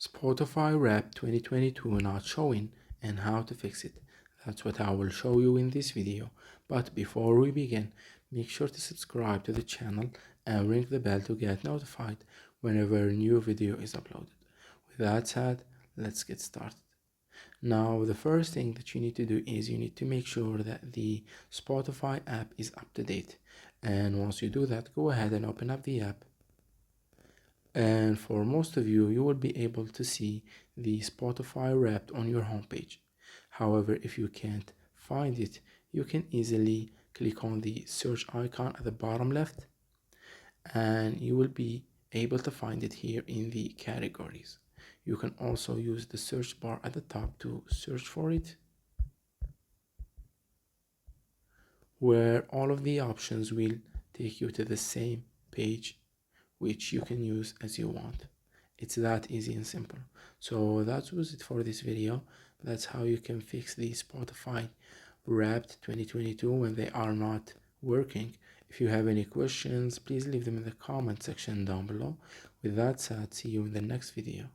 Spotify Wrapped 2022 not showing and how to fix it. That's what I will show you in this video. But before we begin, make sure to subscribe to the channel and ring the bell to get notified whenever a new video is uploaded. With that said, let's get started. Now, the first thing that you need to do is you need to make sure that the Spotify app is up to date. And once you do that, go ahead and open up the app, and for most of you, you will be able to see the Spotify Wrapped on your homepage. However, if you can't find it, you can easily click on the search icon at the bottom left, and you will be able to find it here in the categories. You can also use the search bar at the top to search for it, where all of the options will take you to the same page, which you can use as you want. It's that easy and simple. So that was it for this video. That's how you can fix the Spotify Wrapped 2022 when they are not working. If you have any questions, please leave them in the comment section down below. With that said, see you in the next video.